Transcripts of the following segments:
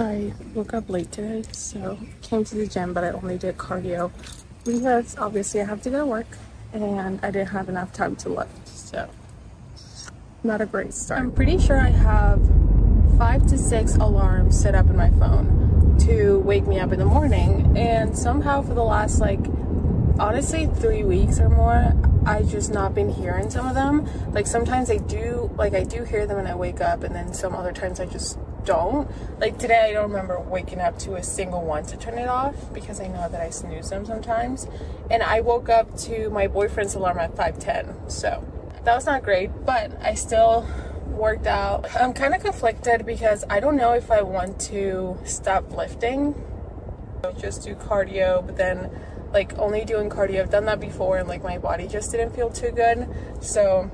I woke up late today, so came to the gym, but I only did cardio because obviously I have to go to work and I didn't have enough time to lift, so not a great start. I'm pretty sure I have 5 to 6 alarms set up in my phone to wake me up in the morning, and somehow for the last honestly 3 weeks or more, I just not been hearing some of them. Like sometimes I do hear them when I wake up, and then some other times I just don't. Like today I don't remember waking up to a single one to turn it off because I know that I snooze them sometimes, and I woke up to my boyfriend's alarm at 5:10, so that was not great, but I still worked out. I'm kind of conflicted because I don't know if I want to stop lifting, just do cardio, but then only doing cardio, I've done that before and my body just didn't feel too good, so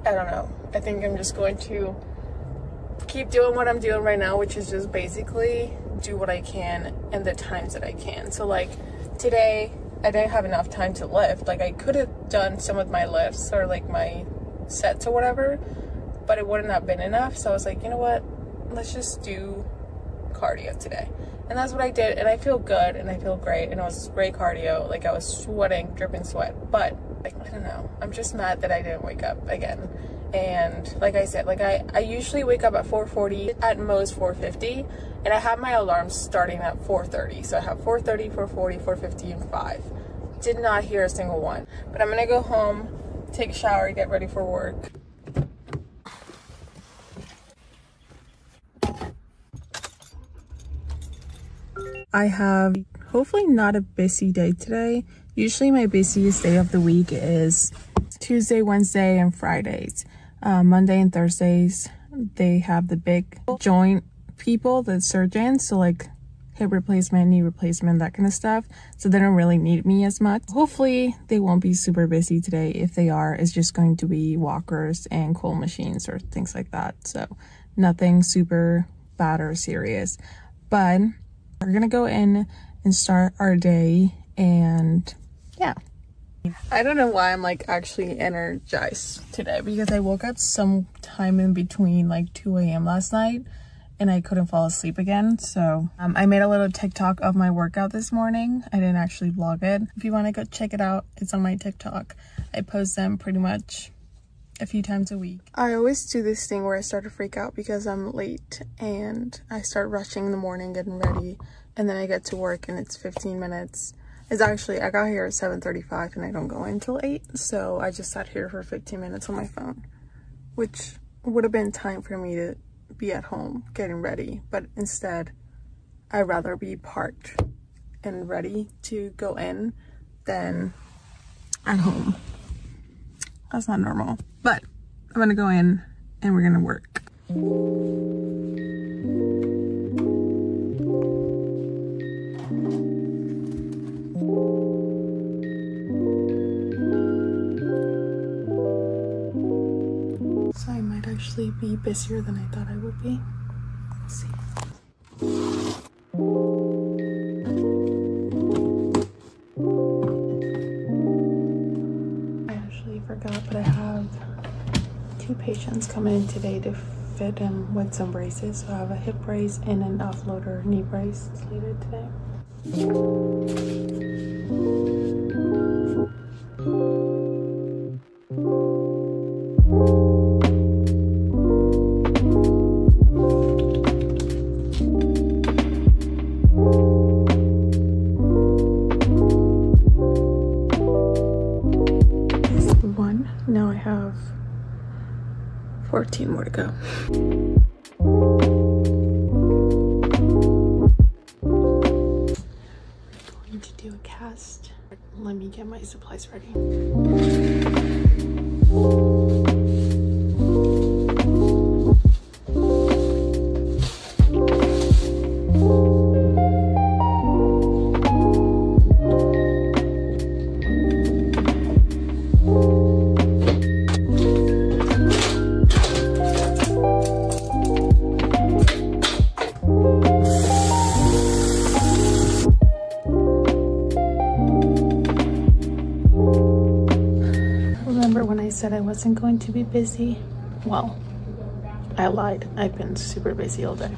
I don't know. I think I'm just going to keep doing what I'm doing right now, which is just basically do what I can in the times that I can. So today I didn't have enough time to lift. I could have done some of my lifts or my sets or whatever, but it wouldn't have been enough. So I was like, you know what, let's just do cardio today. And that's what I did, and I feel good and I feel great, and it was great cardio. I was sweating, dripping sweat, but I don't know, I'm just mad that I didn't wake up again. And like I said, I usually wake up at 4:40, at most 4:50, and I have my alarms starting at 4:30. So I have 4:30, 4:40, 4:50, and 5. Did not hear a single one. But I'm gonna go home, take a shower, get ready for work. I have hopefully not a busy day today. Usually my busiest day of the week is Tuesday, Wednesday, and Fridays. Monday and Thursdays, they have the big joint people, the surgeons, so hip replacement, knee replacement, that kind of stuff. So they don't really need me as much. Hopefully they won't be super busy today. If they are, it's just going to be walkers and cold machines or things like that. So nothing super bad or serious. But we're gonna go in and start our day, and yeah. I don't know why I'm actually energized today, because I woke up sometime in between 2 a.m. last night and I couldn't fall asleep again. So I made a little TikTok of my workout this morning. I didn't actually vlog it. If you want to go check it out, it's on my TikTok. I post them pretty much a few times a week. I always do this thing where I start to freak out because I'm late and I start rushing in the morning, getting ready, and then I get to work and it's 15 minutes. It's actually, I got here at 7:35 and I don't go in until 8, so I just sat here for 15 minutes on my phone, which would have been time for me to be at home getting ready, but instead I'd rather be parked and ready to go in than at home. That's not normal, but I'm gonna go in and we're gonna work. So I might actually be busier than I thought I would be. Let's see. Forgot, but I have 2 patients coming in today to fit them with some braces. So I have a hip brace and an offloader knee brace slated today. Now I have 14 more to go. I'm going to do a cast. Let me get my supplies ready. Said I wasn't going to be busy. Well, I lied. I've been super busy all day.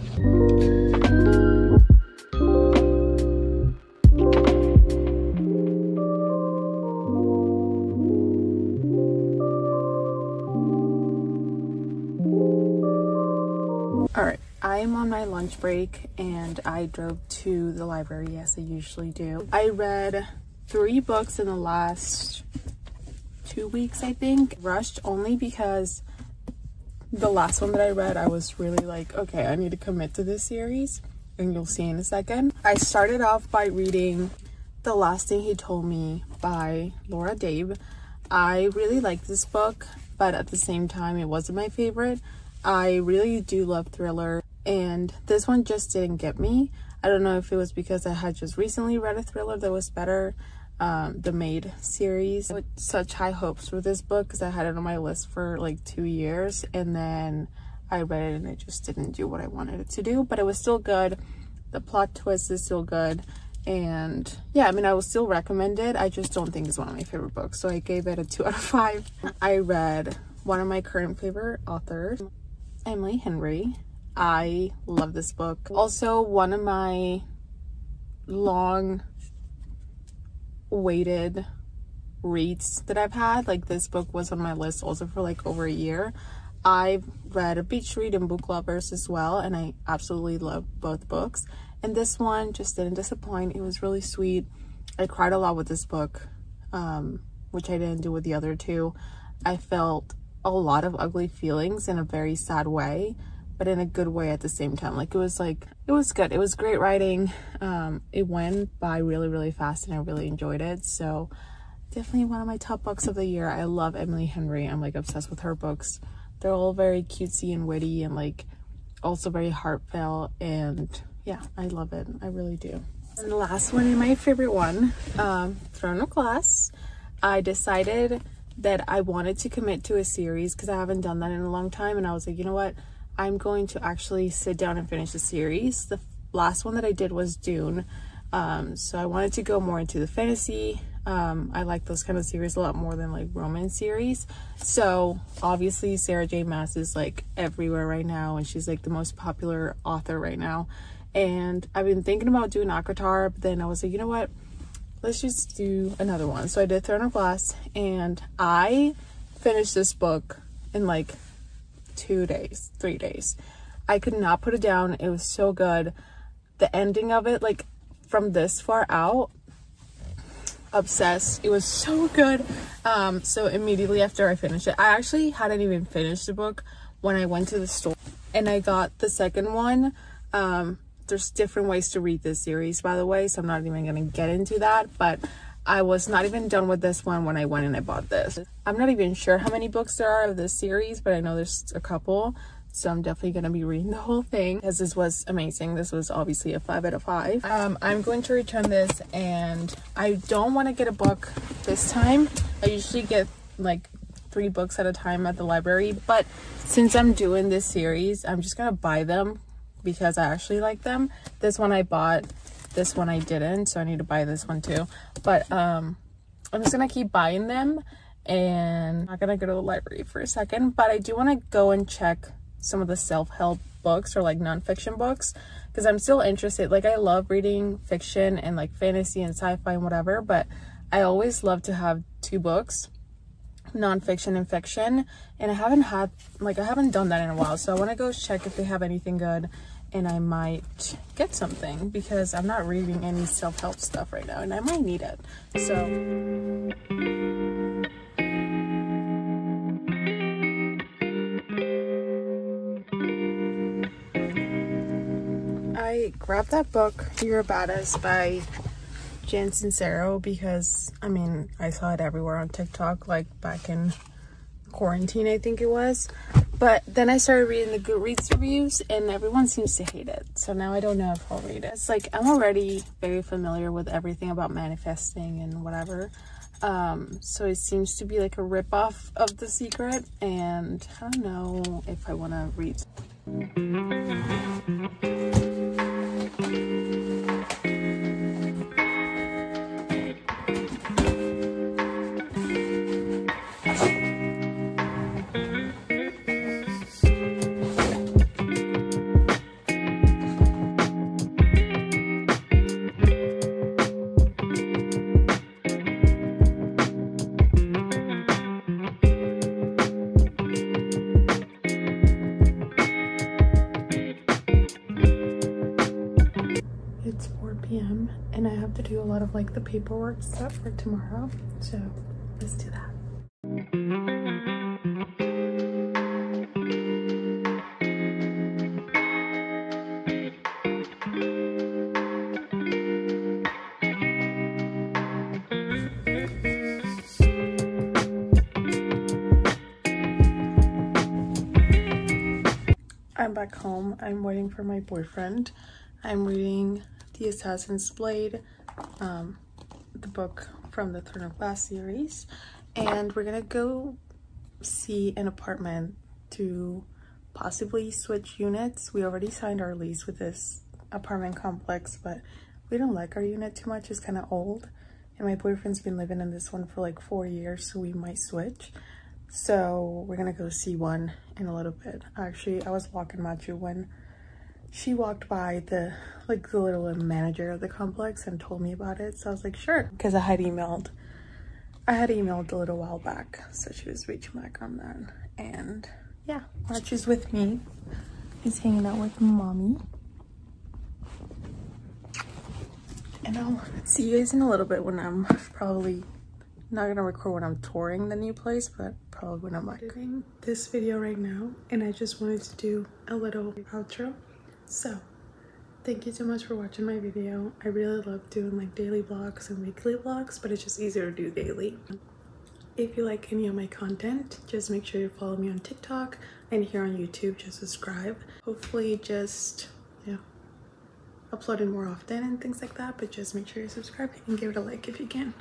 Alright, I'm on my lunch break and I drove to the library as I usually do. I read 3 books in the last 2 weeks, I think. Rushed only because the last one that I read, I was really like, okay, I need to commit to this series, and you'll see in a second. I started off by reading The Last Thing He Told Me by Laura Dave. I really liked this book, but at the same time, it wasn't my favorite. I really do love thriller, and this one just didn't get me. I don't know if it was because I had just recently read a thriller that was better, the Maid series. With such high hopes for this book because I had it on my list for like 2 years, and then I read it and it just didn't do what I wanted it to do, but it was still good. The plot twist is still good, and yeah, I mean, I will still recommend it. I just don't think it's one of my favorite books, so I gave it a 2 out of 5. I read one of my current favorite authors, Emily Henry. I love this book. Also, one of my long waited reads that I've had. Like, this book was on my list also for like over a year. I've read A Beach Read and Book Lovers as well, and I absolutely love both books. And this one just didn't disappoint. It was really sweet. I cried a lot with this book, which I didn't do with the other 2. I felt a lot of ugly feelings in a very sad way, but in a good way at the same time. Like, it was good. It was great writing. It went by really, really fast, and I really enjoyed it. So definitely one of my top books of the year. I love Emily Henry. I'm like obsessed with her books. They're all very cutesy and witty, and like also very heartfelt, and yeah, I love it. I really do. And the last one, and my favorite one, Throne of Glass. I decided that I wanted to commit to a series because I haven't done that in a long time, and I was like, you know what, I'm going to actually sit down and finish the series. The last one that I did was Dune, so I wanted to go more into the fantasy. I like those kind of series a lot more than like romance series. So obviously Sarah J Maas is like everywhere right now, and she's like the most popular author right now, and I've been thinking about doing ACOTAR, but then I was like, you know what, let's just do another one. So I did Throne of Glass, and I finished this book in like 3 days. I could not put it down. It was so good. The ending of it, like from this far out, obsessed. It was so good. So immediately after I finished it, I actually hadn't even finished the book when I went to the store and I got the second one. There's different ways to read this series, by the way, so I'm not even going to get into that, but I was not even done with this one when I went and I bought this. I'm not even sure how many books there are of this series, but I know there's a couple, so I'm definitely going to be reading the whole thing because this was amazing. This was obviously a 5 out of 5. I'm going to return this, and I don't want to get a book this time. I usually get like 3 books at a time at the library, but since I'm doing this series, I'm just going to buy them because I actually like them. This one I bought, this one I didn't, so I need to buy this one too. But I'm just gonna keep buying them, and I'm not gonna go to the library for a second, but I do want to go and check some of the self-help books or like nonfiction books because I'm still interested. Like, I love reading fiction and like fantasy and sci-fi and whatever, but I always love to have 2 books, nonfiction and fiction, and I haven't done that in a while, so I want to go check if they have anything good, and I might get something because I'm not reading any self-help stuff right now, and I might need it. So I grabbed that book, You're a Badass by Jen Sincero, because I mean, I saw it everywhere on TikTok, like back in quarantine, I think it was. But then I started reading the Goodreads reviews, and everyone seems to hate it. So now I don't know if I'll read it. It's like, I'm already very familiar with everything about manifesting and whatever. So it seems to be like a ripoff of The Secret, and I don't know if I want to read. and I have to do a lot of like the paperwork stuff for tomorrow, so let's do that. I'm back home. I'm waiting for my boyfriend. I'm reading The Assassin's Blade, the book from the Throne of Glass series, and we're gonna go see an apartment to possibly switch units. We already signed our lease with this apartment complex, but we don't like our unit too much. It's kind of old, and my boyfriend's been living in this one for like 4 years, so we might switch. So we're gonna go see one in a little bit. Actually, I was walking Machu when she walked by the little manager of the complex and told me about it. So I was like, sure, because I had emailed a little while back, so she was reaching back on that. And yeah, Machu's with me. He's hanging out with mommy. And I'll see you guys in a little bit when I'm probably not gonna record when I'm touring the new place, but probably when I'm editing this video right now. And I just wanted to do a little outro. So thank you so much for watching my video. I really love doing like daily vlogs and weekly vlogs, but it's just easier to do daily. If you like any of my content, just make sure you follow me on TikTok, and here on YouTube, just subscribe. Hopefully just, yeah, uploading more often and things like that, but just make sure you subscribe and give it a like if you can.